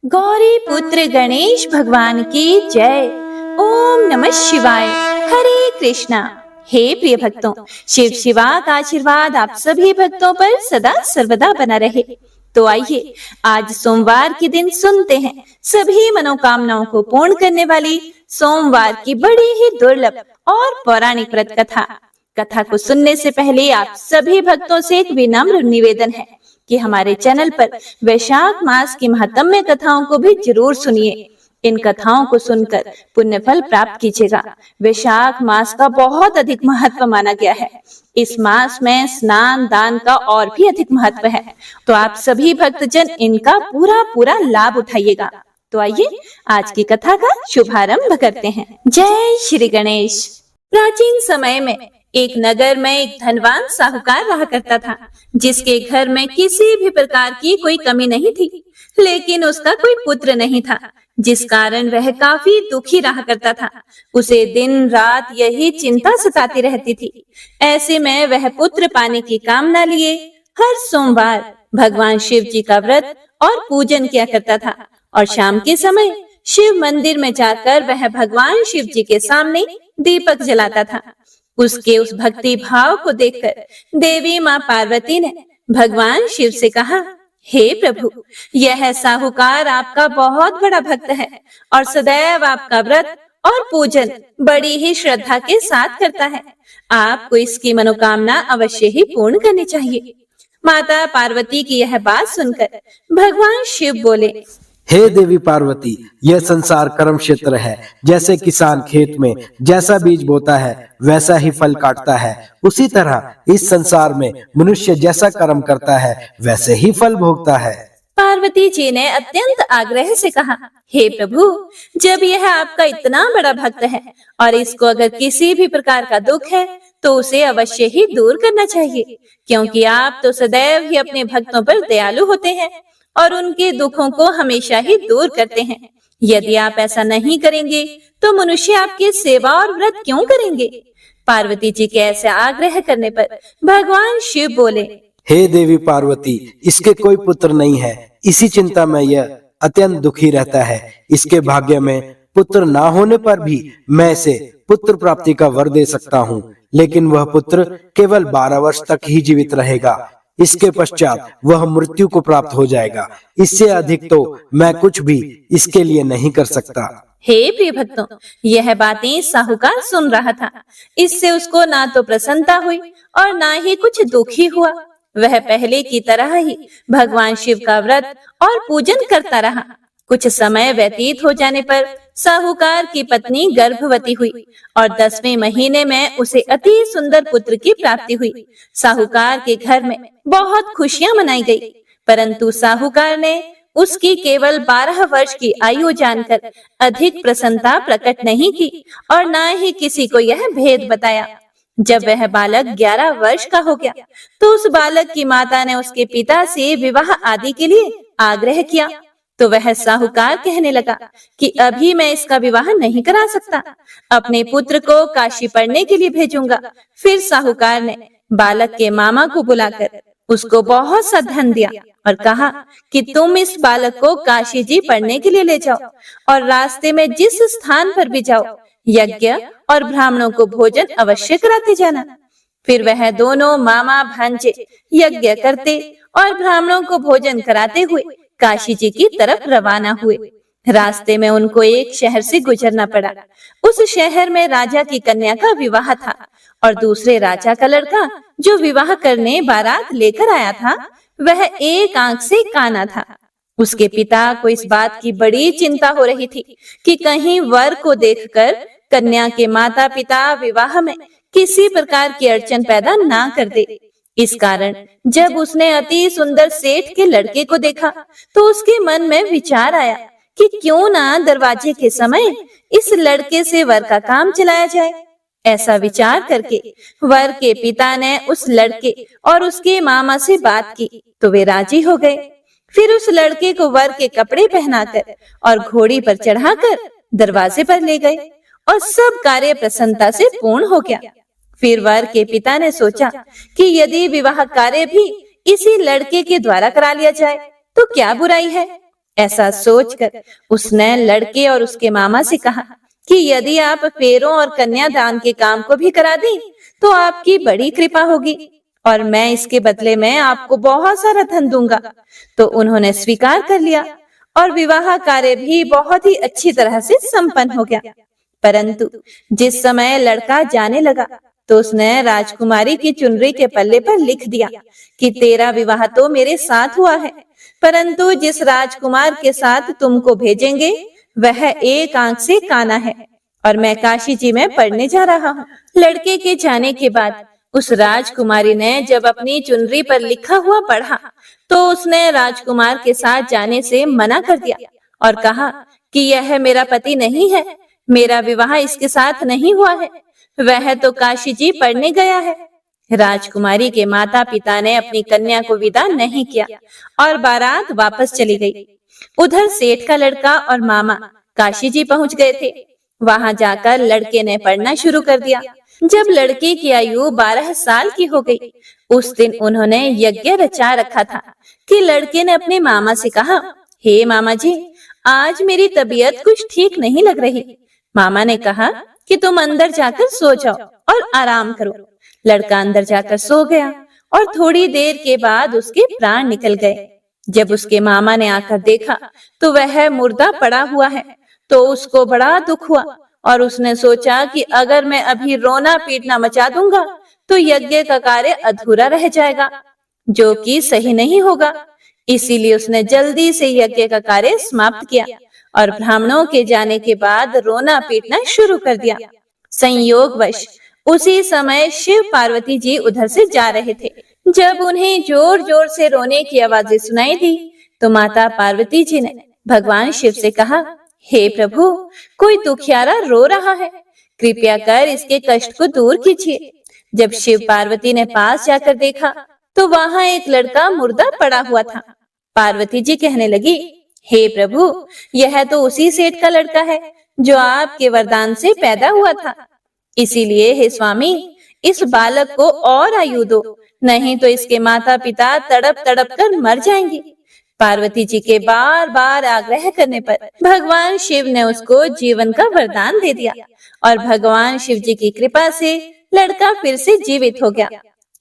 गौरी पुत्र गणेश भगवान की जय। ओम नमः शिवाय। हरे कृष्णा। हे प्रिय भक्तों, शिव शिवा का आशीर्वाद आप सभी भक्तों पर सदा सर्वदा बना रहे। तो आइए आज सोमवार के दिन सुनते हैं सभी मनोकामनाओं को पूर्ण करने वाली सोमवार की बड़ी ही दुर्लभ और पौराणिक व्रत कथा। कथा को सुनने से पहले आप सभी भक्तों से एक विनम्र निवेदन है कि हमारे चैनल पर वैशाख मास की महात्म्य कथाओं को भी जरूर सुनिए। इन कथाओं को सुनकर पुण्य फल प्राप्त कीजिएगा। वैशाख मास का बहुत अधिक महत्व माना गया है। इस मास में स्नान दान का और भी अधिक महत्व है, तो आप सभी भक्तजन इनका पूरा पूरा लाभ उठाइएगा। तो आइए आज की कथा का शुभारंभ करते हैं। जय श्री गणेश। प्राचीन समय में एक नगर में एक धनवान साहूकार रहा करता था, जिसके घर में किसी भी प्रकार की कोई कमी नहीं थी, लेकिन उसका कोई पुत्र नहीं था, जिस कारण वह काफी दुखी रहा करता था। उसे दिन रात यही चिंता सताती रहती थी। ऐसे में वह पुत्र पाने की कामना लिए हर सोमवार भगवान शिव जी का व्रत और पूजन किया करता था, और शाम के समय शिव मंदिर में जाकर वह भगवान शिव जी के सामने दीपक जलाता था। उसके उस भक्ति भाव को देखकर देवी माँ पार्वती ने भगवान शिव से कहा, हे प्रभु, यह साहूकार आपका बहुत बड़ा भक्त है और सदैव आपका व्रत और पूजन बड़ी ही श्रद्धा के साथ करता है। आपको इसकी मनोकामना अवश्य ही पूर्ण करनी चाहिए। माता पार्वती की यह बात सुनकर भगवान शिव बोले, हे देवी पार्वती, यह संसार कर्म क्षेत्र है। जैसे किसान खेत में जैसा बीज बोता है वैसा ही फल काटता है, उसी तरह इस संसार में मनुष्य जैसा कर्म करता है वैसे ही फल भोगता है। पार्वती जी ने अत्यंत आग्रह से कहा, हे प्रभु, जब यह आपका इतना बड़ा भक्त है और इसको अगर किसी भी प्रकार का दुख है तो उसे अवश्य ही दूर करना चाहिए, क्योंकि आप तो सदैव ही अपने भक्तों पर दयालु होते हैं और उनके दुखों को हमेशा ही दूर करते हैं। यदि आप ऐसा नहीं करेंगे तो मनुष्य आपकी सेवा और व्रत क्यों करेंगे? पार्वती जी के ऐसे आग्रह करने पर भगवान शिव बोले, हे देवी पार्वती, इसके कोई पुत्र नहीं है, इसी चिंता में यह अत्यंत दुखी रहता है। इसके भाग्य में पुत्र ना होने पर भी मैं इसे पुत्र प्राप्ति का वर दे सकता हूँ, लेकिन वह पुत्र केवल 12 वर्ष तक ही जीवित रहेगा। इसके पश्चात वह मृत्यु को प्राप्त हो जाएगा। इससे अधिक तो मैं कुछ भी इसके लिए नहीं कर सकता। हे प्रिय भक्तों, यह बातें साहूकार सुन रहा था। इससे उसको ना तो प्रसन्नता हुई और ना ही कुछ दुखी हुआ। वह पहले की तरह ही भगवान शिव का व्रत और पूजन करता रहा। कुछ समय व्यतीत हो जाने पर साहूकार की पत्नी गर्भवती हुई और 10वें महीने में उसे अति सुंदर पुत्र की प्राप्ति हुई। साहूकार के घर में बहुत खुशियां मनाई गई, परंतु साहूकार ने उसकी केवल 12 वर्ष की आयु जानकर अधिक प्रसन्नता प्रकट नहीं की और न ही किसी को यह भेद बताया। जब वह बालक 11 वर्ष का हो गया तो उस बालक की माता ने उसके पिता से विवाह आदि के लिए आग्रह किया, तो वह साहूकार कहने लगा कि अभी मैं इसका विवाह नहीं करा सकता, अपने पुत्र को काशी पढ़ने के लिए भेजूंगा। फिर साहूकार ने बालक के मामा को बुलाकर उसको बहुत सा धन दिया और कहा कि तुम इस बालक को काशी जी पढ़ने के लिए ले जाओ और रास्ते में जिस स्थान पर भी जाओ यज्ञ और ब्राह्मणों को भोजन अवश्य कराते जाना। फिर वह दोनों मामा भांजे यज्ञ करते और ब्राह्मणों को भोजन कराते हुए काशी जी की तरफ रवाना हुए। रास्ते में उनको एक शहर से गुजरना पड़ा। उस शहर में राजा की कन्या का विवाह था और दूसरे राजा का लड़का जो विवाह करने बारात लेकर आया था वह एक आंख से काना था। उसके पिता को इस बात की बड़ी चिंता हो रही थी कि कहीं वर को देखकर कन्या के माता पिता विवाह में किसी प्रकार की अड़चन पैदा ना कर दे। इस कारण जब उसने अति सुंदर सेठ के लड़के को देखा तो उसके मन में विचार आया कि क्यों ना दरवाजे के समय इस लड़के से वर का काम चलाया जाए। ऐसा विचार करके वर के पिता ने उस लड़के और उसके मामा से बात की तो वे राजी हो गए। फिर उस लड़के को वर के कपड़े पहनाकर और घोड़ी पर चढ़ाकर दरवाजे पर ले गए और सब कार्य प्रसन्नता से पूर्ण हो गया। फिर वर के पिता ने सोचा कि यदि विवाह कार्य भी इसी लड़के के द्वारा करा लिया जाए तो क्या बुराई है। ऐसा सोचकर उसने लड़के और उसके मामा से कहा कि यदि आप फेरों और कन्यादान के काम को भी करा दें तो आपकी बड़ी कृपा होगी और मैं इसके बदले में आपको बहुत सारा धन दूंगा। तो उन्होंने स्वीकार कर लिया और विवाह कार्य भी बहुत ही अच्छी तरह से संपन्न हो गया। परंतु जिस समय लड़का जाने लगा तो उसने राजकुमारी की चुनरी के पल्ले पर लिख दिया कि तेरा विवाह तो मेरे साथ हुआ है, परंतु जिस राजकुमार के साथ तुमको भेजेंगे वह एक आंख से काना है और मैं काशी जी में पढ़ने जा रहा हूँ। लड़के के जाने के बाद उस राजकुमारी ने जब अपनी चुनरी पर लिखा हुआ पढ़ा तो उसने राजकुमार के साथ जाने से मना कर दिया और कहा कि यह मेरा पति नहीं है, मेरा विवाह इसके साथ नहीं हुआ है, वह तो काशी जी पढ़ने गया है। राजकुमारी के माता पिता ने अपनी कन्या को विदा नहीं किया और बारात वापस चली गई। उधर सेठ का लड़का और मामा काशी जी पहुंच गए थे। वहां जाकर लड़के ने पढ़ना शुरू कर दिया। जब लड़के की आयु 12 साल की हो गई, उस दिन उन्होंने यज्ञ रचा रखा था कि लड़के ने अपने मामा से कहा, हे मामा जी, आज मेरी तबीयत कुछ ठीक नहीं लग रही। मामा ने कहा कि तुम अंदर जाकर सो जाओ और आराम करो। लड़का अंदर जाकर सो गया और थोड़ी देर के बाद उसके प्राण निकल गए। जब उसके मामा ने आकर देखा तो वह मुर्दा पड़ा हुआ है, तो उसको बड़ा दुख हुआ और उसने सोचा कि अगर मैं अभी रोना पीटना मचा दूंगा तो यज्ञ का कार्य अधूरा रह जाएगा, जो कि सही नहीं होगा। इसीलिए उसने जल्दी से यज्ञ का कार्य समाप्त किया और ब्राह्मणों के जाने के बाद रोना पीटना शुरू कर दिया। संयोगवश उसी समय शिव पार्वती जी उधर से जा रहे थे। जब उन्हें जोर जोर से रोने की आवाजें सुनाई दी तो माता पार्वती जी ने भगवान शिव से कहा, हे प्रभु, कोई दुखियारा रो रहा है, कृपया कर इसके कष्ट को दूर कीजिए। जब शिव पार्वती ने पास जाकर देखा तो वहां एक लड़का मुर्दा पड़ा हुआ था। पार्वती जी कहने लगी, हे प्रभु, यह तो उसी सेठ का लड़का है जो आपके वरदान से पैदा हुआ था। इसीलिए हे स्वामी, इस बालक को और आयु दो, नहीं तो इसके माता पिता तड़प तड़प कर मर जाएंगे। पार्वती जी के बार बार आग्रह करने पर भगवान शिव ने उसको जीवन का वरदान दे दिया और भगवान शिव जी की कृपा से लड़का फिर से जीवित हो गया।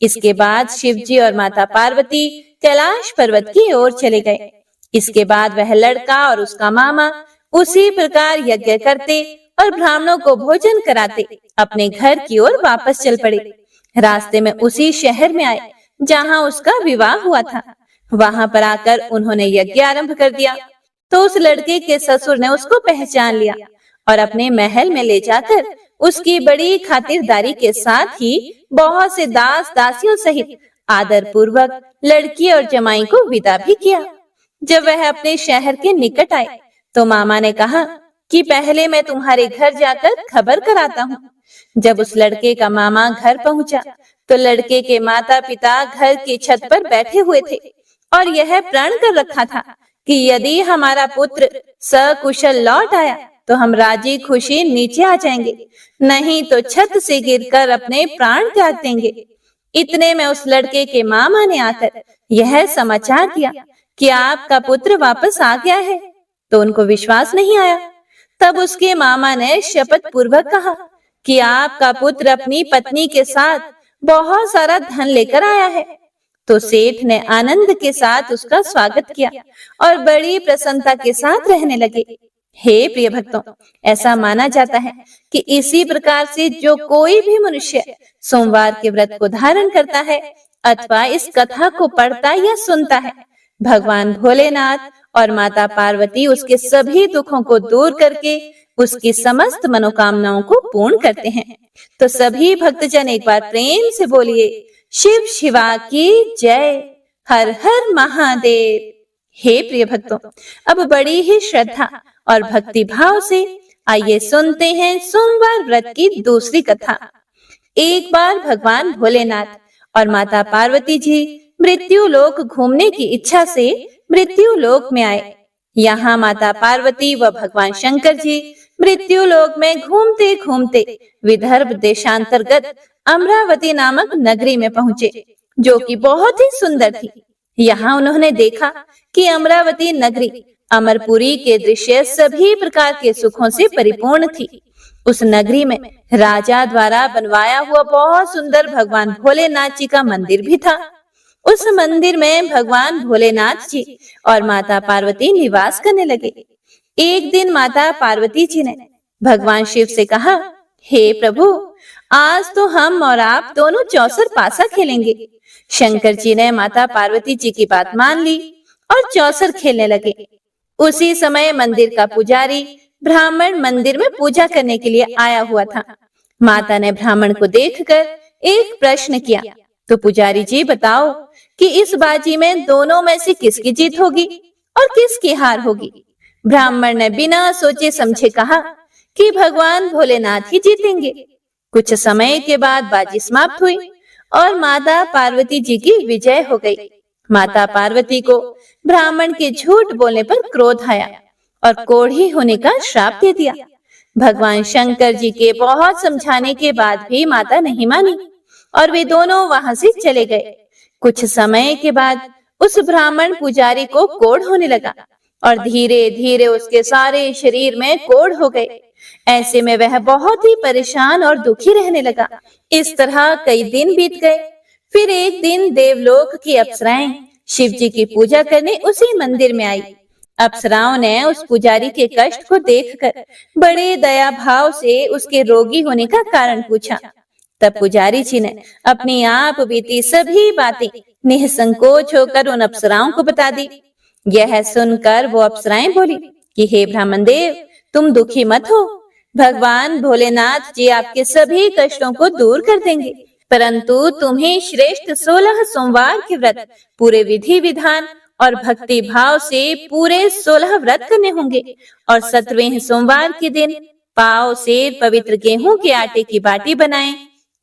इसके बाद शिव जी और माता पार्वती कैलाश पर्वत की ओर चले गए। इसके बाद वह लड़का और उसका मामा उसी प्रकार यज्ञ करते और ब्राह्मणों को भोजन कराते अपने घर की ओर वापस चल पड़े। रास्ते में उसी शहर में आए जहाँ उसका विवाह हुआ था। वहां पर आकर उन्होंने यज्ञ आरंभ कर दिया तो उस लड़के के ससुर ने उसको पहचान लिया और अपने महल में ले जाकर उसकी बड़ी खातिरदारी के साथ ही बहुत से दास दासियों सहित आदर पूर्वक लड़की और जमाई को विदा भी किया। जब वह अपने शहर के निकट आए तो मामा ने कहा कि पहले मैं तुम्हारे घर जाकर खबर कराता हूँ। जब उस लड़के का मामा घर पहुंचा तो लड़के के माता पिता घर की छत पर बैठे हुए थे और यह प्रण कर रखा था कि यदि हमारा पुत्र सकुशल लौट आया तो हम राजी खुशी नीचे आ जाएंगे, नहीं तो छत से गिरकर अपने प्राण त्याग देंगे। इतने में उस लड़के के मामा ने आकर यह समाचार दिया कि आपका पुत्र वापस आ गया है, तो उनको विश्वास नहीं आया। तब उसके मामा ने शपथ पूर्वक कहा कि आपका पुत्र अपनी पत्नी के साथ बहुत सारा धन लेकर आया है। तो सेठ ने आनंद के साथ उसका स्वागत किया और बड़ी प्रसन्नता के साथ रहने लगे। हे प्रिय भक्तों, ऐसा माना जाता है कि इसी प्रकार से जो कोई भी मनुष्य सोमवार के व्रत को धारण करता है अथवा इस कथा को पढ़ता या सुनता है, भगवान भोलेनाथ और माता पार्वती उसके सभी दुखों को दूर करके उसकी समस्त मनोकामनाओं को पूर्ण करते हैं। तो सभी भक्तजन एक बार प्रेम से बोलिए, शिव शिवा की जय, हर हर महादेव। हे प्रिय भक्तों, अब बड़ी ही श्रद्धा और भक्ति भाव से आइए सुनते हैं सोमवार व्रत की दूसरी कथा। एक बार भगवान भोलेनाथ और माता पार्वती जी मृत्यु लोक घूमने की इच्छा से मृत्यु लोक में आए। यहाँ माता पार्वती व भगवान शंकर जी मृत्यु लोक में घूमते घूमते विदर्भ देशांतर्गत अमरावती नामक नगरी में पहुँचे, जो कि बहुत ही सुंदर थी। यहाँ उन्होंने देखा कि अमरावती नगरी अमरपुरी के दृश्य सभी प्रकार के सुखों से परिपूर्ण थी। उस नगरी में राजा द्वारा बनवाया हुआ बहुत सुंदर भगवान भोलेनाथ जी का मंदिर भी था। उस मंदिर में भगवान भोलेनाथ जी और माता पार्वती निवास करने लगे। एक दिन माता पार्वती जी ने भगवान शिव से कहा, हे प्रभु, आज तो हम और आप दोनों चौसर पासा खेलेंगे। शंकर जी ने माता पार्वती जी की बात मान ली और चौसर खेलने लगे। उसी समय मंदिर का पुजारी ब्राह्मण मंदिर में पूजा करने के लिए आया हुआ था। माता ने ब्राह्मण को देखकर एक प्रश्न किया, तो पुजारी जी बताओ कि इस बाजी में दोनों में से किसकी जीत होगी और किसकी हार होगी। ब्राह्मण ने बिना सोचे समझे कहा कि भगवान भोलेनाथ ही जीतेंगे। कुछ समय के बाद बाजी समाप्त हुई और माता पार्वती जी की विजय हो गई। माता पार्वती को ब्राह्मण के झूठ बोलने पर क्रोध आया और कोढ़ी होने का श्राप दे दिया। भगवान शंकर जी के बहुत समझाने के बाद भी माता नहीं मानी और वे दोनों वहां से चले गए। कुछ समय के बाद उस ब्राह्मण पुजारी को कोढ़ होने लगा और धीरे धीरे उसके सारे शरीर में कोढ़ हो गए। ऐसे में वह बहुत ही परेशान और दुखी रहने लगा। इस तरह कई दिन बीत गए। फिर एक दिन देवलोक की अप्सराएं शिव जी की पूजा करने उसी मंदिर में आई। अप्सराओं ने उस पुजारी के कष्ट को देखकर बड़े दया भाव से उसके रोगी होने का कारण पूछा। तब पुजारी जी ने अपनी आप बीती सभी बातें निसंकोच होकर उन अप्सराओं को बता दी। यह सुनकर वो अप्सराएं बोली कि हे ब्राह्मण देव, तुम दुखी मत हो। भगवान भोलेनाथ जी आपके सभी कष्टों को दूर कर देंगे, परंतु तुम्हें श्रेष्ठ 16 सोमवार के व्रत पूरे विधि विधान और भक्ति भाव से पूरे 16 व्रत करने होंगे और 17वें सोमवार के दिन पाव से पवित्र गेहूं के आटे की बाटी बनाएं।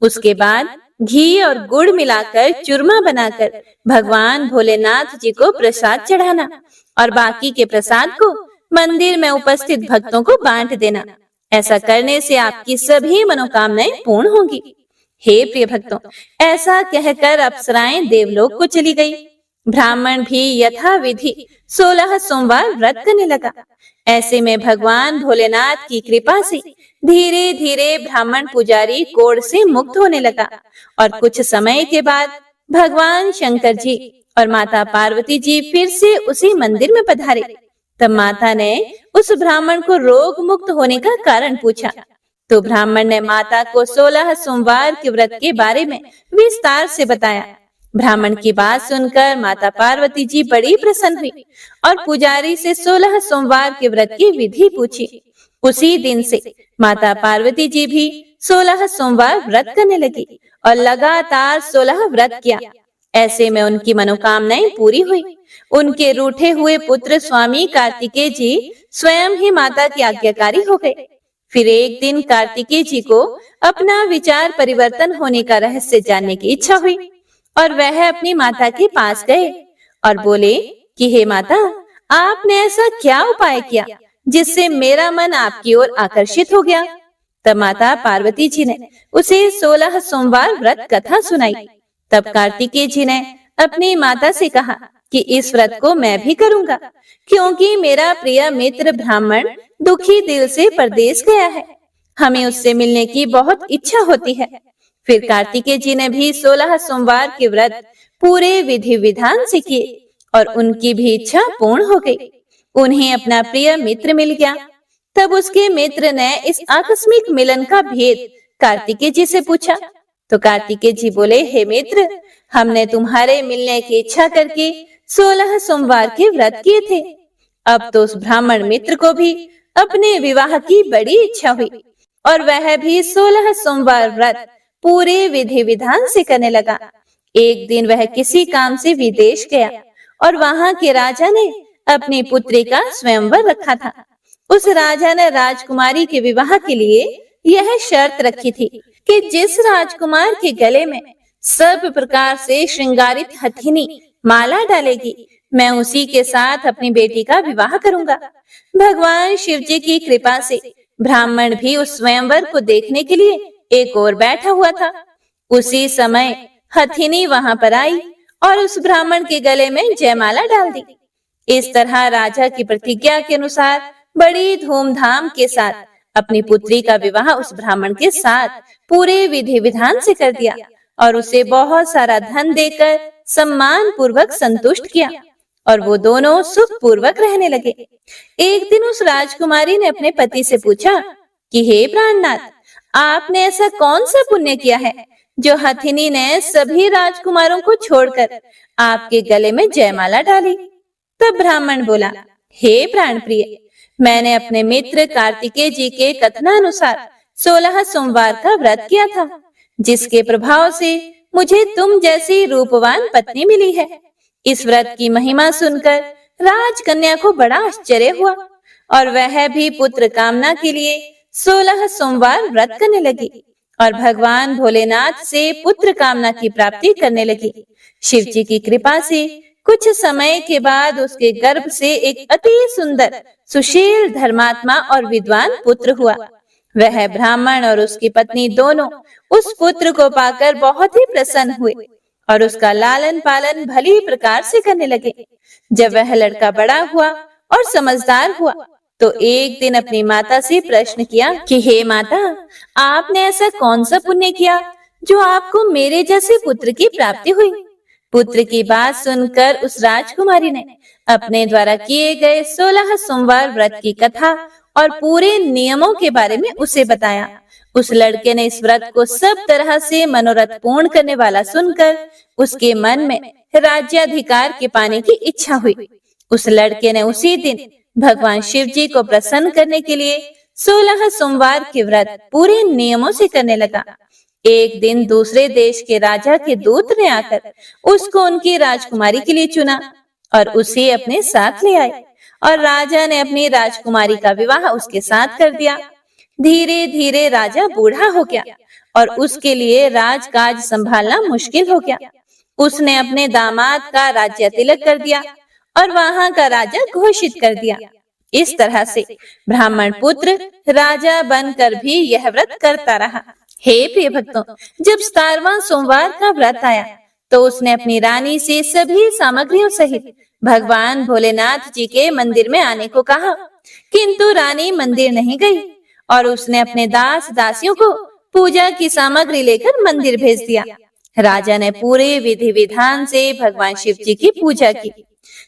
उसके बाद घी और गुड़ मिलाकर चूरमा बनाकर भगवान भोलेनाथ जी को प्रसाद चढ़ाना और बाकी के प्रसाद को मंदिर में उपस्थित भक्तों को बांट देना। ऐसा करने से आपकी सभी मनोकामनाएं पूर्ण होंगी। हे प्रिय भक्तों, ऐसा कहकर अप्सराएं देवलोक को चली गई। ब्राह्मण भी यथाविधि 16 सोमवार व्रत करने लगा। ऐसे में भगवान भोलेनाथ की कृपा से धीरे धीरे ब्राह्मण पुजारी कोढ़ से मुक्त होने लगा और कुछ समय के बाद भगवान शंकर जी और माता पार्वती जी फिर से उसी मंदिर में पधारे। तब माता ने उस ब्राह्मण को रोग मुक्त होने का कारण पूछा, तो ब्राह्मण ने माता को 16 सोमवार के व्रत के बारे में विस्तार से बताया। ब्राह्मण की बात सुनकर माता पार्वती जी बड़ी प्रसन्न हुई और पुजारी से 16 सोमवार के व्रत की विधि पूछी। उसी दिन से माता पार्वती जी भी 16 सोमवार व्रत करने लगी और लगातार 16 व्रत किया। ऐसे में उनकी मनोकामनाएं पूरी हुई। उनके रूठे हुए पुत्र स्वामी कार्तिकेय जी स्वयं ही माता की आज्ञाकारी हो गए। फिर एक दिन कार्तिकेय जी को अपना विचार परिवर्तन होने का रहस्य जानने की इच्छा हुई और वह अपनी माता के पास गए और बोले कि हे माता, आपने ऐसा क्या उपाय किया जिससे मेरा मन आपकी ओर आकर्षित हो गया। तब माता पार्वती जी ने उसे 16 सोमवार व्रत कथा सुनाई। तब कार्तिकेय जी ने अपनी माता से कहा कि इस व्रत को मैं भी करूंगा, क्योंकि मेरा प्रिय मित्र ब्राह्मण दुखी दिल से परदेश गया है। हमें उससे मिलने की बहुत इच्छा होती है। फिर कार्तिकेय जी ने भी 16 सोमवार के व्रत पूरे विधि विधान से किए और उनकी भी इच्छा पूर्ण हो गई। उन्हें अपना प्रिय मित्र मिल गया। तब उसके मित्र ने इस आकस्मिक मिलन का भेद कार्तिकेय जी से पूछा। तो कार्तिकेय जी बोले, हे मित्र, हमने तुम्हारे मिलने की इच्छा करके 16 सोमवार के व्रत किए थे। अब तो उस ब्राह्मण मित्र को भी अपने विवाह की बड़ी इच्छा हुई और वह भी 16 सोमवार व्रत पूरे विधि विधान से करने लगा। एक दिन वह किसी काम से विदेश गया और वहां के राजा ने अपनी पुत्री का स्वयंवर रखा था। उस राजा ने राजकुमारी के विवाह के लिए यह शर्त रखी थी कि जिस राजकुमार के गले में सब प्रकार से श्रृंगारित हथिनी माला डालेगी, मैं उसी के साथ अपनी बेटी का विवाह करूंगा। भगवान शिव जी की कृपा से ब्राह्मण भी उस स्वयंवर को देखने के लिए एक और बैठा हुआ था। उसी समय हथिनी वहां पर आई और उस ब्राह्मण के गले में जयमाला डाल दी। इस तरह राजा की प्रतिज्ञा के अनुसार बड़ी धूमधाम के साथ अपनी पुत्री का विवाह उस ब्राह्मण के साथ पूरे विधि विधान से कर दिया और उसे बहुत सारा धन देकर सम्मान पूर्वक संतुष्ट किया और वो दोनों सुख पूर्वक रहने लगे। एक दिन उस राजकुमारी ने अपने पति से पूछा कि हे प्राणनाथ, आपने ऐसा कौन सा पुण्य किया है जो हथिनी ने सभी राजकुमारों को छोड़कर आपके गले में जयमाला डाली। तब ब्राह्मण बोला, हे प्राण प्रिय, मैंने अपने मित्र कार्तिकेय जी के कथनानुसार 16 सोमवार का व्रत किया था, जिसके प्रभाव से मुझे तुम जैसी रूपवान पत्नी मिली है। इस व्रत की महिमा सुनकर राजकन्या को बड़ा आश्चर्य हुआ और वह भी पुत्र कामना के लिए 16 सोमवार व्रत करने लगी और भगवान भोलेनाथ से पुत्र कामना की प्राप्ति करने लगी। शिव जी की कृपा से कुछ समय के बाद उसके गर्भ से एक अति सुंदर, सुशील, धर्मात्मा और विद्वान पुत्र हुआ। वह ब्राह्मण और उसकी पत्नी दोनों उस पुत्र को पाकर बहुत ही प्रसन्न हुए और उसका लालन पालन भली प्रकार से करने लगे। जब वह लड़का बड़ा हुआ और समझदार हुआ तो एक दिन अपनी माता से प्रश्न किया कि हे माता, आपने ऐसा कौन सा पुण्य किया जो आपको मेरे जैसे पुत्र की प्राप्ति हुई। पुत्र की बात सुनकर उस राजकुमारी ने अपने द्वारा किए गए 16 सोमवार व्रत की कथा और पूरे नियमों के बारे में उसे बताया। उस लड़के ने इस व्रत को सब तरह से मनोरथ पूर्ण करने वाला सुनकर उसके मन में राज्याधिकार के पाने की इच्छा हुई। उस लड़के ने उसी दिन भगवान शिव जी को प्रसन्न करने के लिए 16 सोमवार के व्रत पूरे नियमों से करने लगा। एक दिन दूसरे देश के राजा के दूत ने आकर उसको उनकी राजकुमारी के लिए चुना और उसे अपने साथ ले आए और राजा ने अपनी राजकुमारी का विवाह उसके साथ कर दिया। धीरे धीरे राजा बूढ़ा हो गया और उसके लिए राजकाज संभालना मुश्किल हो गया। उसने अपने दामाद का राज्य तिलक कर दिया और वहां का राजा घोषित कर दिया। इस तरह से ब्राह्मण पुत्र राजा बनकर भी यह व्रत करता रहा। हे प्रिय भक्तों, जब 17वां सोमवार का व्रत आया तो उसने अपनी रानी से सभी सामग्रियों सहित भगवान भोलेनाथ जी के मंदिर में आने को कहा, किंतु रानी मंदिर नहीं गई और उसने अपने दास दासियों को पूजा की सामग्री लेकर मंदिर भेज दिया। राजा ने पूरे विधि विधान से भगवान शिव जी की पूजा की।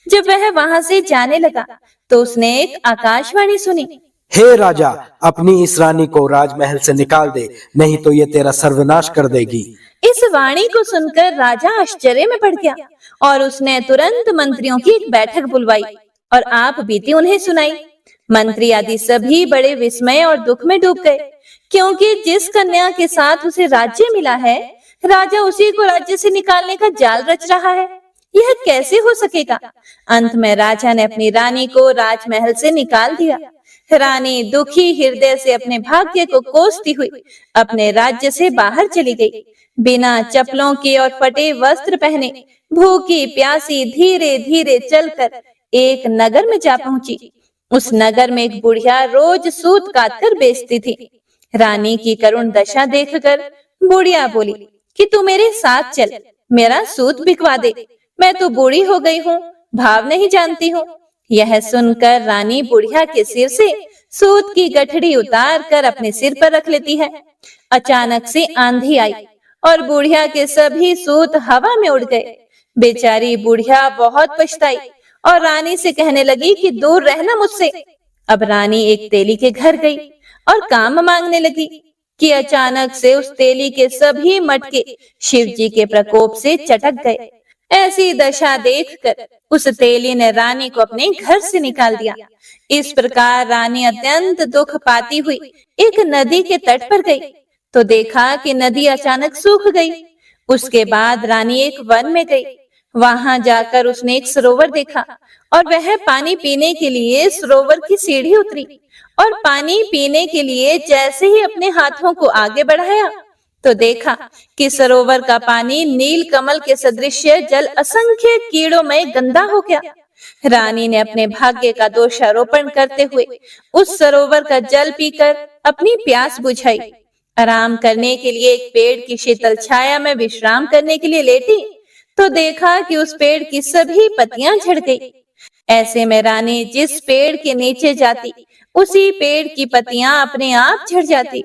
जब वह वहां से जाने लगा तो उसने एक आकाशवाणी सुनी, हे राजा, अपनी इस रानी को राजमहल से निकाल दे, नहीं तो ये तेरा सर्वनाश कर देगी। इस वाणी को सुनकर राजा आश्चर्य में पड़ गया और उसने तुरंत मंत्रियों की एक बैठक बुलवाई और आप बीती उन्हें सुनाई। मंत्री आदि सभी बड़े विस्मय और दुख में डूब गए, क्योंकि जिस कन्या के साथ उसे राज्य मिला है, राजा उसी को राज्य से निकालने का जाल रच रहा है। यह कैसे हो सकेगा? अंत में राजा ने अपनी रानी को राजमहल से निकाल दिया। रानी दुखी हृदय से अपने भाग्य को कोसती हुई अपने राज्य से बाहर चली गई। बिना चप्पलों के और फटे वस्त्र पहने भूखी प्यासी धीरे धीरे चलकर एक नगर में जा पहुंची। उस नगर में एक बुढ़िया रोज सूत काट कर बेचती थी। रानी की करुण दशा देखकर बुढ़िया बोली कि तू मेरे साथ चल, मेरा सूत बिकवा दे। मैं तो बूढ़ी हो गई हूँ, भाव नहीं जानती हूँ। यह सुनकर रानी बुढ़िया के सिर से सूत की गठड़ी उतार कर अपने सिर पर रख लेती है। अचानक से आंधी आई और बुढ़िया के सभी सूत हवा में उड़ गए। बेचारी बुढ़िया बहुत पछताई और रानी से कहने लगी कि दूर रहना मुझसे। अब रानी एक तेली के घर गई और काम मांगने लगी कि अचानक से उस तेली के सभी मटके शिव जी के प्रकोप से चटक गए। ऐसी दशा देखकर उस तेली ने रानी को अपने घर से निकाल दिया। इस प्रकार रानी अत्यंत दुख पाती हुई एक नदी के तट पर गई तो देखा कि नदी अचानक सूख गई। उसके बाद रानी एक वन में गई। वहां जाकर उसने एक सरोवर देखा और वह पानी पीने के लिए सरोवर की सीढ़ी उतरी और पानी पीने के लिए जैसे ही अपने हाथों को आगे बढ़ाया तो देखा कि सरोवर का पानी नील कमल के सदृश जल असंख्य कीड़ों में गंदा हो गया। रानी ने अपने भाग्य का दोषारोपण करते हुए उस सरोवर का जल पीकर अपनी प्यास बुझाई। आराम करने के लिए एक पेड़ की शीतल छाया में विश्राम करने के लिए लेटी तो देखा कि उस पेड़ की सभी पत्तियां झड़ गई। ऐसे में रानी जिस पेड़ के नीचे जाती, उसी पेड़ की पत्तियां अपने आप झड़ जाती।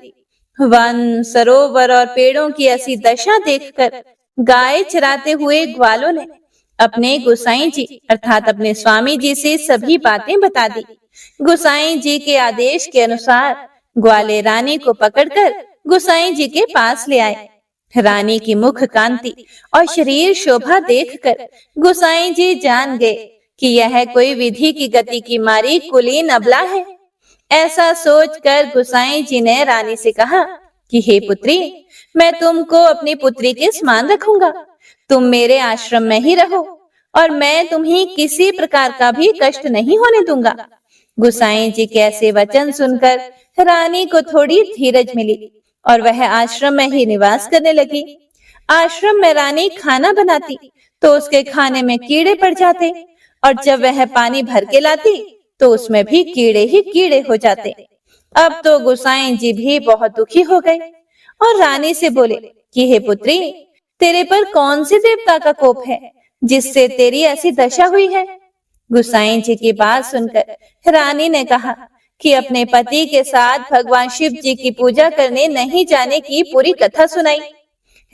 वन, सरोवर और पेड़ों की ऐसी दशा देखकर गाय चराते हुए ग्वालों ने अपने गोसाई जी अर्थात अपने स्वामी जी से सभी बातें बता दी। गोसाई जी के आदेश के अनुसार ग्वाले रानी को पकड़कर गोसाई जी के पास ले आए। रानी की मुख कांति और शरीर शोभा देखकर गोसाई जी जान गए कि यह कोई विधि की गति की मारी कुलीन अबला है। ऐसा सोचकर गोसाई जी ने रानी से कहा कि हे पुत्री, मैं तुमको अपनी पुत्री के समान रखूंगा। तुम मेरे आश्रम में ही रहो और मैं तुम्हें किसी प्रकार का भी कष्ट नहीं होने दूंगा। गोसाई जी के ऐसे वचन सुनकर रानी को थोड़ी धीरज मिली और वह आश्रम में ही निवास करने लगी। आश्रम में रानी खाना बनाती तो उसके खाने में कीड़े पड़ जाते और जब वह पानी भर के लाती तो उसमें भी कीड़े ही कीड़े हो जाते। अब तो गोसाई जी भी बहुत दुखी हो गए और रानी से बोले कि हे पुत्री, तेरे पर कौन से देवता का कोप है जिससे तेरी ऐसी दशा हुई है? गोसाई जी की बात सुनकर रानी ने कहा कि अपने पति के साथ भगवान शिव जी की पूजा करने नहीं जाने की पूरी कथा सुनाई।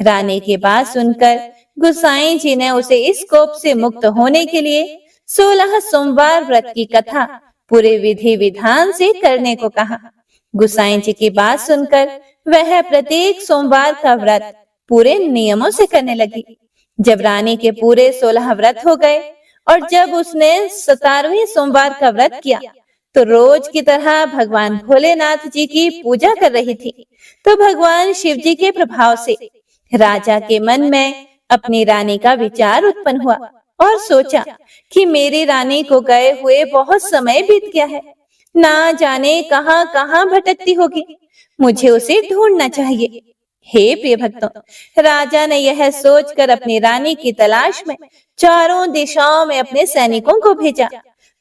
रानी की बात सुनकर गोसाई जी ने उसे इस कोप से मुक्त होने के लिए 16 सोमवार व्रत की कथा पूरे विधि विधान से करने को कहा। गोसाई जी की बात सुनकर वह प्रत्येक सोमवार का व्रत पूरे नियमों से करने लगी। जब रानी के पूरे 16 व्रत हो गए और जब उसने 17वें सोमवार का व्रत किया तो रोज की तरह भगवान भोलेनाथ जी की पूजा कर रही थी, तो भगवान शिव जी के प्रभाव से राजा के मन में अपनी रानी का विचार उत्पन्न हुआ और सोचा कि मेरी रानी को गए हुए बहुत समय बीत गया है, ना जाने कहां कहां भटकती होगी, मुझे उसे ढूंढना चाहिए। हे प्रिय भक्तों, राजा ने यह सोचकर अपनी रानी की तलाश में चारों दिशाओं में अपने सैनिकों को भेजा।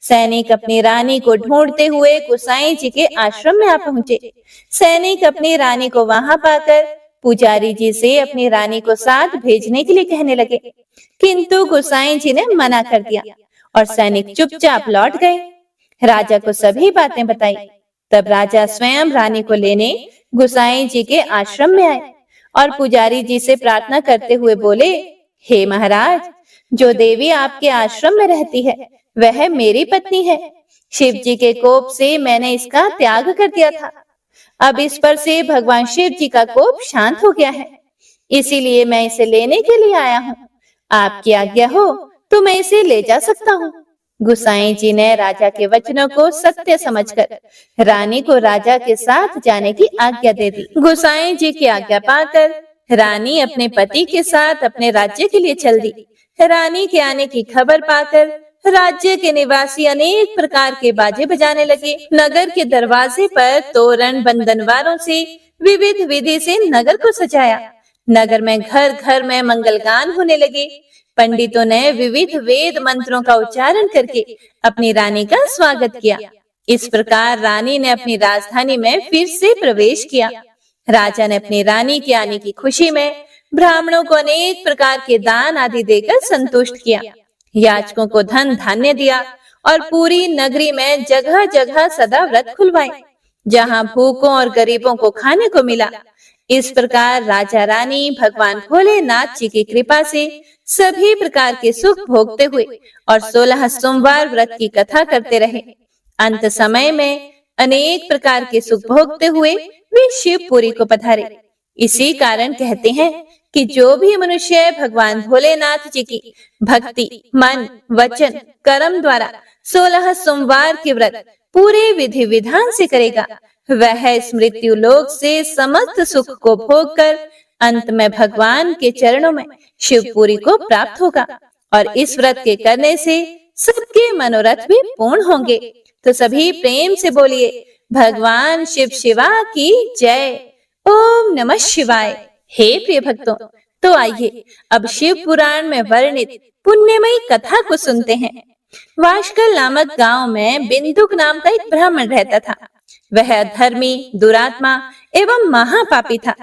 सैनिक अपनी रानी को ढूंढते हुए गोसाई जी के आश्रम में आ पहुंचे। सैनिक अपनी रानी को वहां पाकर पुजारी जी से अपनी रानी को साथ भेजने के लिए कहने लगे, किंतु गोसाई जी ने मना कर दिया और सैनिक चुपचाप लौट गए। राजा को सभी बातें बताई। तब राजा स्वयं रानी को लेने गोसाई जी के आश्रम में आए और पुजारी जी से प्रार्थना करते हुए बोले, हे महाराज, जो देवी आपके आश्रम में रहती है वह मेरी पत्नी है। शिव जी के कोप से मैंने इसका त्याग कर दिया था। अब इस पर से भगवान शिव जी का कोप शांत हो गया है, इसीलिए मैं इसे लेने के लिए आया हूँ। आपकी आज्ञा हो तो मैं इसे ले जा सकता हूँ। गोसाई जी ने राजा के वचनों को सत्य समझकर रानी को राजा के साथ जाने की आज्ञा दे दी। गोसाई जी की आज्ञा पाकर रानी अपने पति के साथ अपने राज्य के लिए चल दी। रानी के आने की खबर पाकर राज्य के निवासी अनेक प्रकार के बाजे बजाने लगे। नगर के दरवाजे पर तोरण बंधनवारों से विविध विधि से नगर को सजाया। नगर में घर घर में मंगलगान होने लगे। पंडितों ने विविध वेद मंत्रों का उच्चारण करके अपनी रानी का स्वागत किया। इस प्रकार रानी ने अपनी राजधानी में फिर से प्रवेश किया। राजा ने अपनी रानी के आने की खुशी में ब्राह्मणों को अनेक प्रकार के दान आदि देकर संतुष्ट किया। याचकों को धन धान्य दिया और पूरी नगरी में जगह जगह सदा व्रत खुलवाए, जहां भूखों और गरीबों को खाने को मिला। इस प्रकार राजा रानी भगवान भोलेनाथ जी की कृपा से सभी प्रकार के सुख भोगते हुए और 16 सोमवार व्रत की कथा करते रहे। अंत समय में अनेक प्रकार के सुख भोगते हुए वे शिवपुरी को पधारे। इसी कारण कहते हैं कि जो भी मनुष्य भगवान भोलेनाथ जी की भक्ति मन वचन कर्म द्वारा 16 सोमवार के व्रत पूरे विधि विधान से करेगा, वह इस मृत्यु लोक से समस्त सुख को भोगकर अंत में भगवान के चरणों में शिवपुरी को प्राप्त होगा और इस व्रत के करने से सबके मनोरथ भी पूर्ण होंगे। तो सभी प्रेम से बोलिए, भगवान शिव शिवा की जय। ओम नमः शिवाय। हे प्रिय भक्तों, तो आइए अब शिव पुराण में वर्णित पुण्यमयी कथा को सुनते हैं। वाशकल नामक गांव में बिंदुक नाम का एक ब्राह्मण रहता था। वह धर्मी, दुरात्मा एवं महापापी था।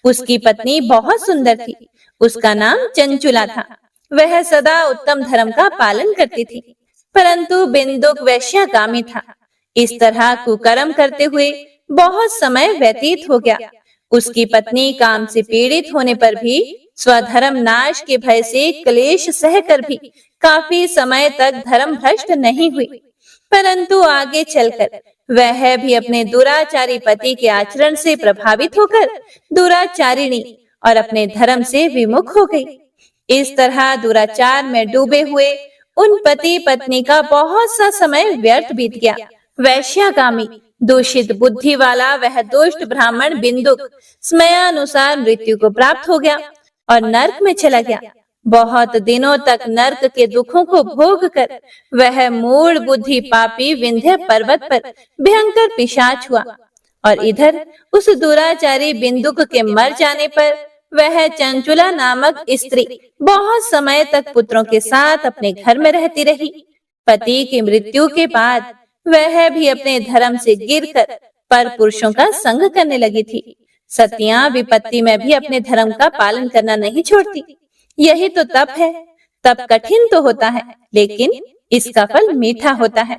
उसकी पत्नी बहुत सुंदर थी। उसका नाम चंचुला था। वह सदा उत्तम धर्म का पालन करती थी। परंतु बिंदुक वैश्यागामी था। इस तरह कुकर्म करते हुए बहुत समय व्यतीत हो गया। उसकी पत्नी काम से पीड़ित होने पर भी, स्वधर्म नाश के भय से क्लेश सहकर भी काफी समय तक धर्म भ्रष्ट नहीं हुई। परंतु आगे चलकर वह भी अपने दुराचारी पति के आचरण से प्रभावित होकर दुराचारिणी और अपने धर्म से विमुख हो गई। इस तरह दुराचार में डूबे हुए उन पति पत्नी का बहुत सा समय व्यर्थ बीत गया। वैश्यागामी दूषित बुद्धि वाला वह दुष्ट ब्राह्मण बिंदुक समयानुसार मृत्यु को प्राप्त हो गया और नरक में चला गया। बहुत दिनों तक नरक के दुखों को भोग कर वह मूढ़ बुद्धि पापी विंध्य पर्वत पर भयंकर पिशाच हुआ। और इधर उस दुराचारी बिंदुक के मर जाने पर वह चंचुला नामक स्त्री बहुत समय तक पुत्रों के साथ अपने घर में रहती रही। पति की मृत्यु के बाद वह भी अपने धर्म से गिरकर पर पुरुषों का संग करने लगी थी। सतियां विपत्ति में भी अपने धर्म का पालन करना नहीं छोड़ती। यही तो तप है। तप कठिन तो होता है, लेकिन इसका फल मीठा होता है।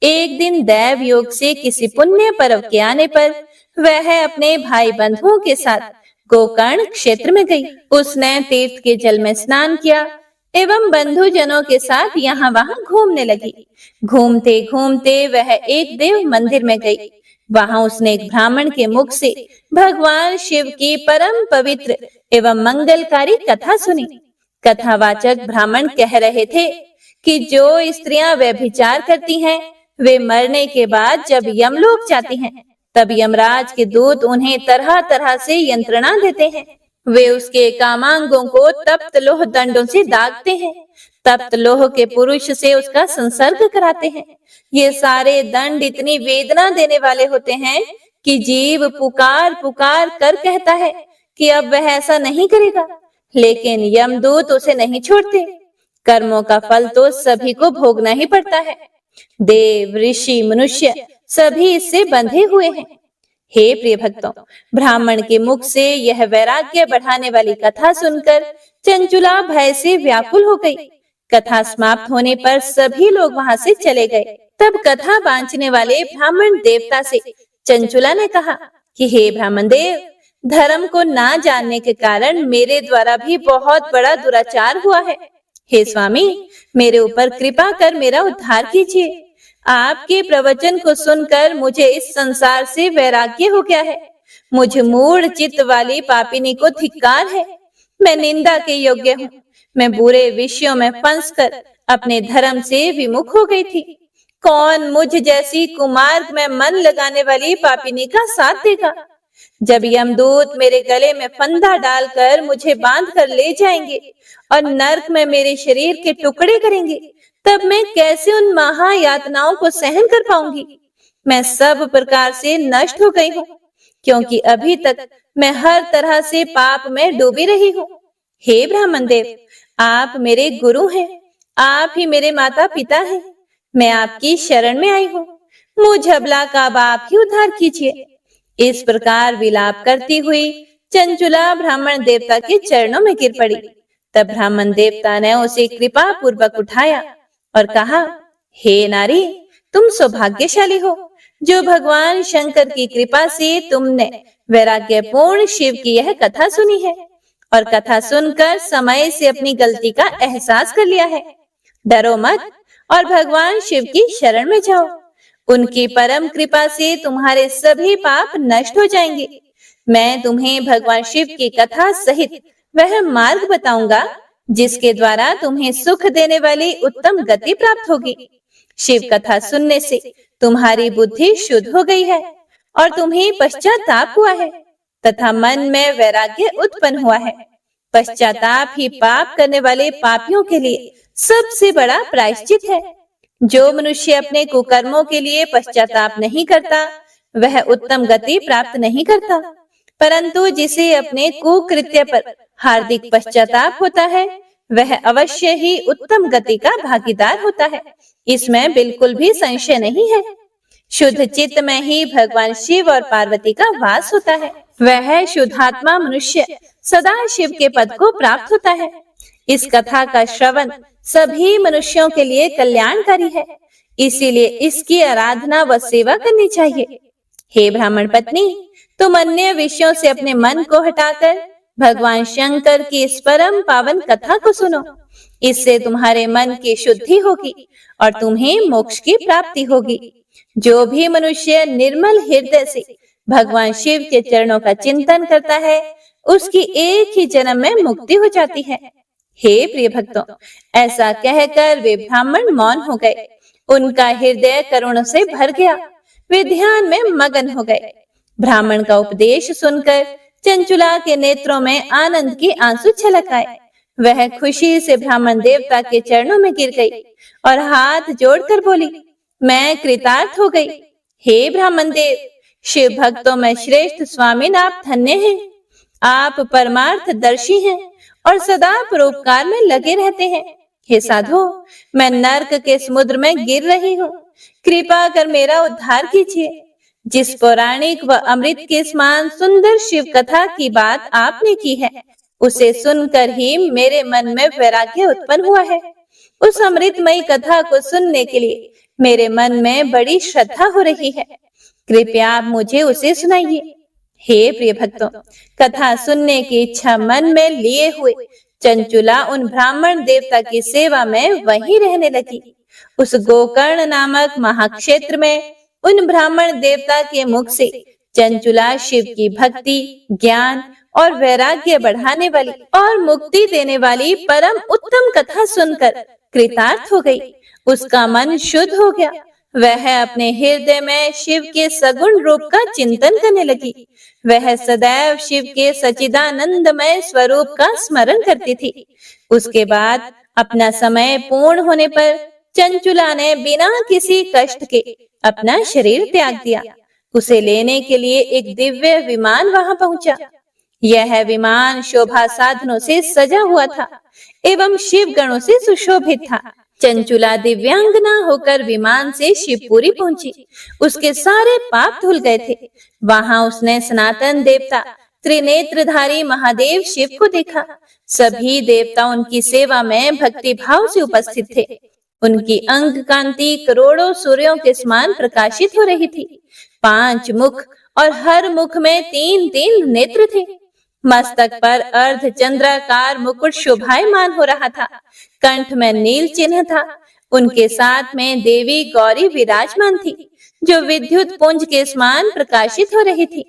एक दिन दैव योग से किसी पुण्य पर्व के आने पर वह अपने भाई बंधुओं के साथ गोकर्ण क्षेत्र में गई। उसने तीर्थ के जल में स्नान किया एवं बंधु जनों के साथ यहाँ वहाँ घूमने लगी। घूमते घूमते वह एक देव मंदिर में गई। वहाँ उसने एक ब्राह्मण के मुख से भगवान शिव की परम पवित्र एवं मंगलकारी कथा सुनी। कथावाचक ब्राह्मण कह रहे थे कि जो स्त्रियां व्यभिचार करती हैं, वे मरने के बाद जब यमलोक जाती हैं, तब यमराज के दूत उन्हें तरह तरह से यंत्रणा देते हैं। वे उसके कामांगों को तप्त लोह दंडों से दागते हैं। तप्त लोह के पुरुष से उसका संसर्ग कराते हैं। ये सारे दंड इतनी वेदना देने वाले होते हैं कि जीव पुकार पुकार कर कहता है कि अब वह ऐसा नहीं करेगा, लेकिन यमदूत उसे नहीं छोड़ते। कर्मों का फल तो सभी को भोगना ही पड़ता है। देव, ऋषि, मनुष्य सभी इससे बंधे हुए हैं। हे प्रिय भक्तों, ब्राह्मण के मुख से यह वैराग्य बढ़ाने वाली कथा सुनकर चंचुला भय से व्याकुल हो गई। कथा समाप्त होने पर सभी लोग वहां से चले गए। तब कथा बांचने वाले ब्राह्मण देवता से चंचुला ने कहा कि हे ब्राह्मण देव, धर्म को ना जानने के कारण मेरे द्वारा भी बहुत बड़ा दुराचार हुआ है। हे स्वामी, मेरे ऊपर कृपा कर मेरा उद्धार कीजिए। आपके प्रवचन को सुनकर मुझे इस संसार से वैराग्य हो गया है। मुझ मूढ़ चित्त वाली पापिनी को धिक्कार है। मैं निंदा के योग्य हूँ। मैं बुरे विषयों में फंसकर अपने धर्म से विमुख हो गई थी। कौन मुझ जैसी कुमार्ग में मन लगाने वाली पापिनी का साथ देगा? जब यमदूत मेरे गले में फंदा डालकर मुझे बांध कर ले जाएंगे और नरक में मेरे शरीर के टुकड़े करेंगे, तब मैं कैसे उन महायातनाओं को सहन कर पाऊंगी? मैं सब प्रकार से नष्ट हो गई हूँ, क्योंकि अभी तक मैं हर तरह से पाप में डूबी रही हूँ। हे ब्राह्मण देव, आप मेरे गुरु हैं। आप ही मेरे माता पिता हैं। मैं आपकी शरण में आई हूँ। मुझ अबला का आप ही उद्धार कीजिए। इस प्रकार विलाप करती हुई चंचुला ब्राह्मण देवता के चरणों में गिर पड़ी। तब ब्राह्मण देवता ने उसे कृपा पूर्वक उठाया और कहा, हे नारी, तुम सौभाग्यशाली हो जो भगवान शंकर की कृपा से तुमने वैराग्यपूर्ण शिव की यह कथा सुनी है और कथा सुनकर समय से अपनी गलती का एहसास कर लिया है। डरो मत और भगवान शिव की शरण में जाओ। उनकी परम कृपा से तुम्हारे सभी पाप नष्ट हो जाएंगे। मैं तुम्हें भगवान शिव की कथा सहित वह मार्ग बताऊंगा जिसके द्वारा तुम्हें सुख देने वाली उत्तम गति प्राप्त होगी। शिव कथा सुनने से तुम्हारी बुद्धि शुद्ध हो गई है और तुम्हें पश्चाताप हुआ है तथा मन में वैराग्य उत्पन्न हुआ है। पश्चाताप ही पाप करने वाले पापियों के लिए सबसे बड़ा प्रायश्चित है। जो मनुष्य अपने कुकर्मों के लिए पश्चाताप नहीं करता, वह उत्तम गति प्राप्त नहीं करता, परंतु जिसे अपने कुकृत्य पर हार्दिक पश्चाताप होता है, वह अवश्य ही उत्तम गति का भागीदार होता है। इसमें बिल्कुल भी संशय नहीं है। शुद्ध चित्त में ही भगवान शिव और पार्वती का वास होता है। वह शुद्धात्मा मनुष्य सदा शिव के पद को प्राप्त होता है। इस कथा का श्रवण सभी मनुष्यों के लिए कल्याणकारी है, इसीलिए इसकी आराधना व सेवा करनी चाहिए। हे ब्राह्मण पत्नी, तुम अन्य विषयों से अपने मन को हटाकर भगवान शंकर की इस परम पावन कथा को सुनो। इससे तुम्हारे मन की शुद्धि होगी और तुम्हें मोक्ष की प्राप्ति होगी। जो भी मनुष्य निर्मल हृदय से भगवान शिव के चरणों का चिंतन करता है, उसकी एक ही जन्म में मुक्ति हो जाती है। हे प्रिय भक्तों, ऐसा कहकर वे ब्राह्मण मौन हो गए। उनका हृदय करुणा से भर गया। वे ध्यान में मगन हो गए। ब्राह्मण का उपदेश सुनकर चंचुला के नेत्रों में आनंद के आंसू छलक आए। वह खुशी से ब्राह्मण देवता के चरणों में गिर गई और हाथ जोड़कर बोली, मैं कृतार्थ हो गई। हे ब्राह्मण देव, शिव भक्तों में श्रेष्ठ स्वामी, आप धन्य हैं। आप परमार्थ दर्शी हैं और सदा परोपकार में लगे रहते हैं। हे साधु, मैं नर्क के समुद्र में गिर रही हूँ, कृपा कर मेरा उद्धार कीजिए। जिस पौराणिक व अमृत के समान सुंदर शिव कथा की बात आपने की है, उसे सुनकर ही मेरे मन में वैराग्य उत्पन्न हुआ है। उस अमृतमयी कथा को सुनने के लिए मेरे मन में बड़ी श्रद्धा हो रही है। कृपया आप मुझे उसे सुनाइए। हे प्रिय भक्तों, कथा सुनने की इच्छा मन में लिए हुए चंचुला उन ब्राह्मण देवता की सेवा में वहीं रहने लगी। उस गोकर्ण नामक महाक्षेत्र में उन ब्राह्मण देवता के मुख से चंचुला शिव की भक्ति, ज्ञान और वैराग्य बढ़ाने वाली और मुक्ति देने वाली परम उत्तम कथा सुनकर कृतार्थ हो गई। उसका मन शुद्ध हो गया। वह अपने हृदय में शिव के सगुण रूप का चिंतन करने लगी। वह सदैव शिव के सच्चिदानंदमय स्वरूप का स्मरण करती थी। उसके बाद अपना समय पूर्ण होने पर चंचुला ने बिना किसी कष्ट के अपना शरीर त्याग दिया। उसे लेने के लिए एक दिव्य विमान वहां पहुंचा। यह विमान शोभा साधनों से सजा हुआ था एवं शिव गणों से सुशोभित था। चंचुला दिव्यांगना होकर विमान से शिवपुरी पहुंची। उसके सारे पाप धुल गए थे। वहां उसने सनातन देवता त्रिनेत्रधारी महादेव शिव को देखा। सभी देवता उनकी सेवा में भक्ति भाव से उपस्थित थे। उनकी अंग कांति करोड़ों सूर्यों के समान प्रकाशित हो रही थी। 5 मुख और हर मुख में 3-3 नेत्र थे। मस्तक पर अर्ध चंद्राकार मुकुट शोभायमान हो रहा था। कंठ में नील चिन्ह था। उनके साथ में देवी गौरी विराजमान थी, जो विद्युत पुंज के समान प्रकाशित हो रही थी।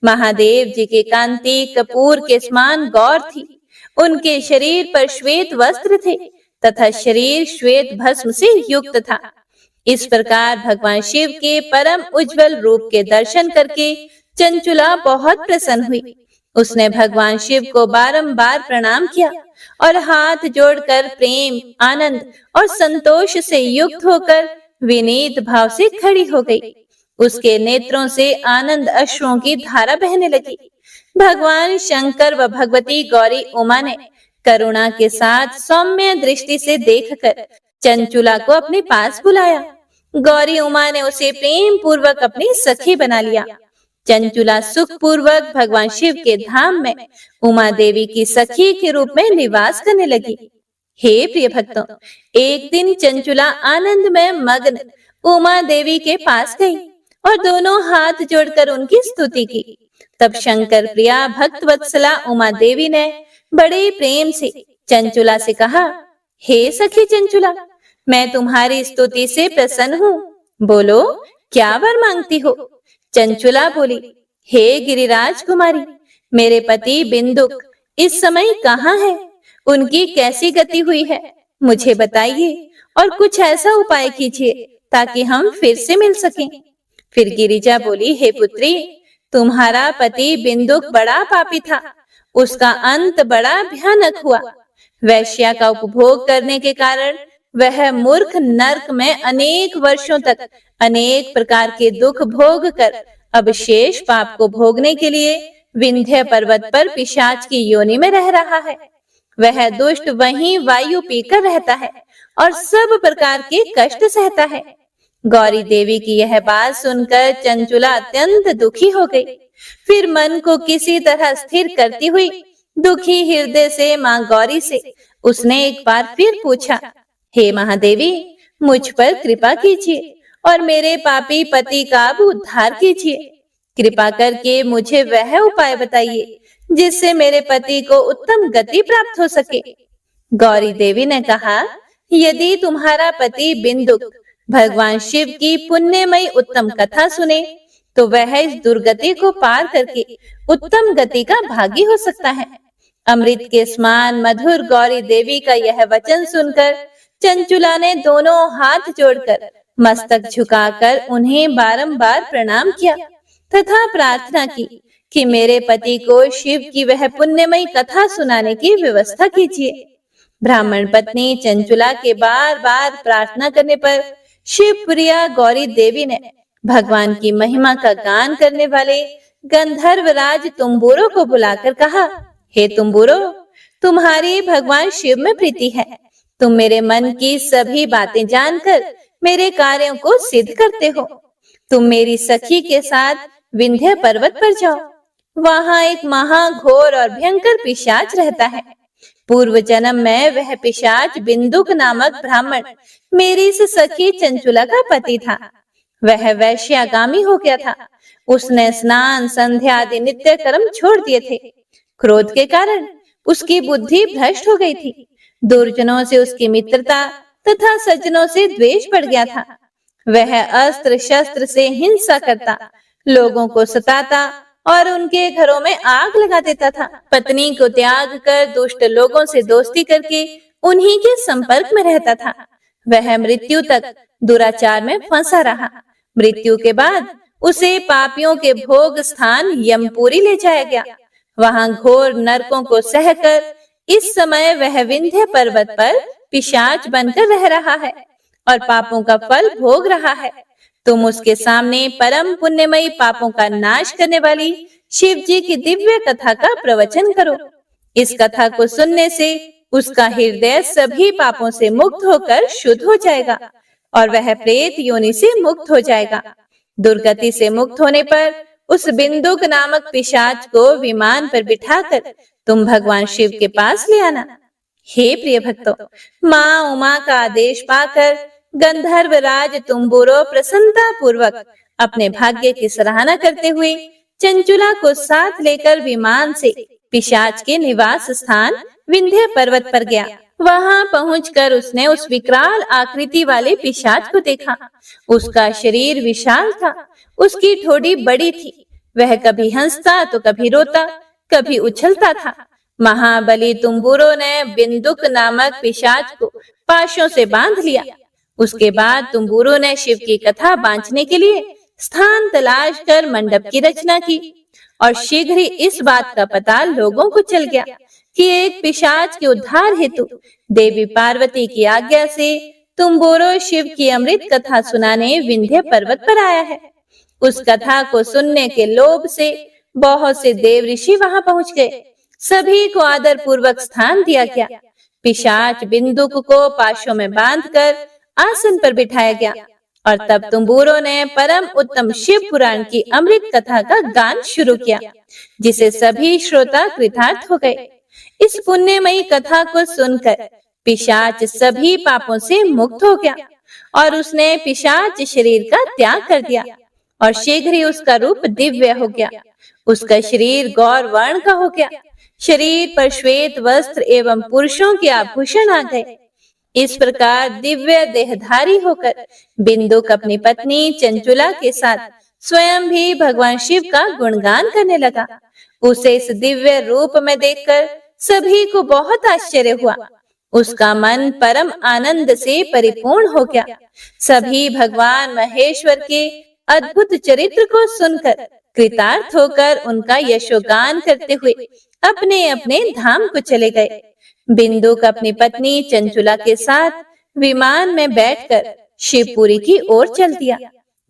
महादेव जी की कांति कपूर के समान गौर थी। उनके शरीर पर श्वेत वस्त्र थे तथा शरीर श्वेत भस्म से युक्त था। इस प्रकार भगवान शिव के परम उज्जवल रूप के दर्शन करके चंचुला बहुत प्रसन्न हुई। उसने भगवान शिव को बारंबार प्रणाम किया और हाथ जोड़कर प्रेम, आनंद और संतोष से युक्त होकर विनीत भाव से खड़ी हो गई। उसके नेत्रों से आनंद अश्रुओं की धारा बहने लगी। भगवान शंकर व भगवती गौरी उमा ने करुणा के साथ सौम्य दृष्टि से देखकर चंचुला को अपने पास बुलाया। गौरी उमा ने उसे प्रेम पूर्वक अपनी सखी बना लिया। चंचुला सुख पूर्वक भगवान शिव के धाम में उमा देवी की सखी के रूप में निवास करने लगी। हे प्रिय भक्तों, एक दिन चंचुला आनंद में मग्न उमा देवी के पास गई और दोनों हाथ जोड़कर उनकी स्तुति की। तब शंकर प्रिया भक्त वत्सला उमा देवी ने बड़े प्रेम से चंचुला से कहा, हे सखी चंचुला, मैं तुम्हारी स्तुति से प्रसन्न हूँ। बोलो, क्या वर मांगती हो? चंचुला बोली, हे गिरिराज कुमारी, मेरे पति बिंदुक इस समय कहाँ है? उनकी कैसी गति हुई है? मुझे बताइए और कुछ ऐसा उपाय कीजिए ताकि हम फिर से मिल सकें। फिर गिरिजा बोली, हे पुत्री, तुम्हारा पति बिंदुक बड़ा पापी था। उसका अंत बड़ा भयानक हुआ। वैश्या का उपभोग करने के कारण वह मूर्ख नरक में अनेक वर्षों तक अनेक प्रकार के दुख भोग कर अब शेष पाप को भोगने के लिए विंध्य पर्वत पर पिशाच की योनि में रह रहा है। वह दुष्ट वहीं वायु पीकर रहता है और सब प्रकार के कष्ट सहता है। गौरी देवी की यह बात सुनकर चंचुला अत्यंत दुखी हो गई। फिर मन को किसी तरह स्थिर करती हुई दुखी हृदय से माँ गौरी से उसने एक बार फिर पूछा, हे महादेवी, मुझ पर कृपा कीजिए और मेरे पापी पति का भी उद्धार कीजिए। कृपा करके मुझे वह उपाय बताइए जिससे मेरे पति को उत्तम गति प्राप्त हो सके। गौरी देवी ने कहा, यदि तुम्हारा पति बिंदुक भगवान शिव की पुण्यमयी उत्तम कथा सुने तो वह इस दुर्गति को पार करके उत्तम गति का भागी हो सकता है। अमृत के समान मधुर गौरी देवी का यह वचन सुनकर चंचुला ने दोनों हाथ जोड़कर मस्तक झुकाकर उन्हें बारंबार प्रणाम किया तथा प्रार्थना की कि मेरे पति को शिव की वह पुण्यमयी कथा सुनाने की व्यवस्था कीजिए। ब्राह्मण पत्नी चंचुला के बार बार प्रार्थना करने पर शिव प्रिया गौरी देवी ने भगवान की महिमा का गान करने वाले गंधर्वराज तुम्बुरो को बुलाकर कहा, हे तुम्बुरो, तुम्हारी भगवान शिव में प्रीति है। तुम मेरे मन की सभी बातें जानकर मेरे कार्यों को सिद्ध करते हो। तुम मेरी सखी के साथ विंध्य पर्वत पर जाओ। वहां एक महाघोर और भयंकर पिशाच रहता है। पूर्व जन्म में वह पिशाच बिंदुक नामक ब्राह्मण मेरी इस सखी चंचुला का पति था। वह वैश्यागामी हो गया था। उसने स्नान संध्या आदि नित्य कर्म छोड़ दिए थे। क्रोध के कारण उसकी बुद्धि भ्रष्ट हो गई थी। दुर्जनों से उसकी मित्रता तथा सज्जनों से द्वेष बढ़ गया था। वह अस्त्र शस्त्र से हिंसा करता, लोगों को सताता और उनके घरों में आग लगा देता था। पत्नी को त्याग कर दुष्ट लोगों से दोस्ती करके उन्हीं के संपर्क में रहता था। वह मृत्यु तक दुराचार में फंसा रहा। मृत्यु के बाद उसे पापियों के भोग स्थान यमपुरी ले जाया गया। वहां घोर नरकों को सहकर इस समय वह विंध्य पर्वत पर पिशाच बनकर रह रहा है और पापों का फल भोग रहा है। तुम उसके सामने परम पुण्यमयी पापों का नाश करने वाली शिव जी की दिव्य कथा का प्रवचन करो। इस कथा को सुनने से उसका हृदय सभी पापों से मुक्त होकर शुद्ध हो जाएगा और वह प्रेत योनि से मुक्त हो जाएगा। दुर्गति से मुक्त होने पर उस बिंदुक नामक पिशाच को विमान पर बिठाकर तुम भगवान शिव के पास ले आना। हे प्रिय भक्तों, माँ उमा का आदेश पाकर गंधर्वराज तुम्बुरो प्रसन्नता पूर्वक अपने भाग्य की सराहना करते हुए चंचुला को साथ लेकर विमान से पिशाच के निवास स्थान विंध्य पर्वत पर गया। वहां पहुंचकर उसने उस विकराल आकृति वाले पिशाच को देखा। उसका शरीर विशाल था, उसकी ठोड़ी बड़ी थी। वह कभी हंसता तो कभी रोता, कभी उछलता था। महाबली तुम्बुरो ने बिंदुक नामक पिशाच को पाशों से बांध लिया। उसके बाद तुम्बुरो ने शिव की कथा बांचने के लिए स्थान तलाश कर मंडप की रचना की और शीघ्र ही इस बात का पता लोगों को चल गया कि एक पिशाच के उद्धार हेतु देवी पार्वती की आज्ञा से तुम्बुरो शिव की अमृत कथा सुनाने विंध्य पर्वत पर आया है। उस कथा को सुनने के लोभ से बहुत से देव ऋषि वहां पहुंच गए। सभी को आदर पूर्वक स्थान दिया गया। पिशाच बिंदुक को पाशों में बांधकर आसन पर बिठाया गया और तब तुम्बुरो ने परम उत्तम शिव पुराण की अमृत कथा का गान शुरू किया, जिसे सभी श्रोता कृतार्थ हो गए। इस पुण्यमयी कथा को सुनकर पिशाच सभी पापों से मुक्त हो गया और उसने पिशाच शरीर का त्याग कर दिया और शीघ्र ही उसका रूप दिव्य हो गया। उसका शरीर गौर वर्ण का हो गया। शरीर पर श्वेत वस्त्र एवं पुरुषों के आभूषण आ गए। इस प्रकार दिव्य देहधारी होकर बिंदुक अपनी पत्नी चंचुला के साथ स्वयं भी भगवान शिव का गुणगान करने लगा। उसे इस दिव्य रूप में देखकर सभी को बहुत आश्चर्य हुआ। उसका मन परम आनंद से परिपूर्ण हो गया। सभी भगवान महेश्वर के अद्भुत चरित्र को सुनकर कृतार्थ होकर उनका यशोगान करते हुए अपने अपने धाम को चले गए। बिंदुक अपनी पत्नी चंचुला के साथ विमान में बैठकर शिवपुरी की ओर चल दिया।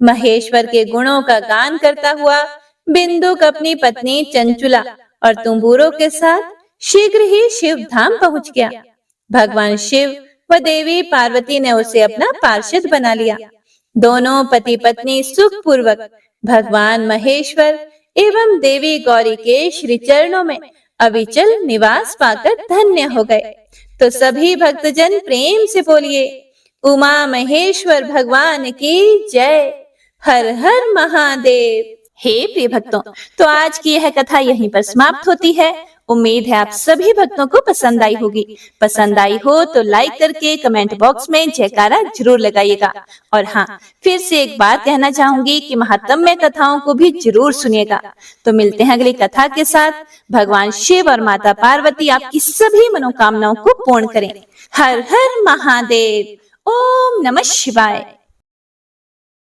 महेश्वर के गुणों का गान करता हुआ बिंदुक अपनी पत्नी चंचुला और तुम्बुरो के साथ शीघ्र ही शिव धाम पहुंच गया। भगवान शिव व देवी पार्वती ने उसे अपना पार्षद बना लिया। दोनों पति पत्नी सुख पूर्वक भगवान महेश्वर एवं देवी गौरी के श्री चरणों में अविचल निवास पाकर धन्य हो गए। तो सभी भक्तजन प्रेम से बोलिए, उमा महेश्वर भगवान की जय। हर हर महादेव। हे प्रिय भक्तों, तो आज की यह कथा यहीं पर समाप्त होती है। उम्मीद है आप सभी भक्तों को पसंद आई होगी। पसंद आई हो तो लाइक करके कमेंट बॉक्स में जयकारा जरूर लगाइएगा। और हाँ, फिर से एक बात कहना चाहूंगी कि महात्म्य कथाओं को भी जरूर सुनिएगा। तो मिलते हैं अगली कथा के साथ। भगवान शिव और माता पार्वती आपकी सभी मनोकामनाओं को पूर्ण करें। हर हर महादेव। ओम नमः शिवाय।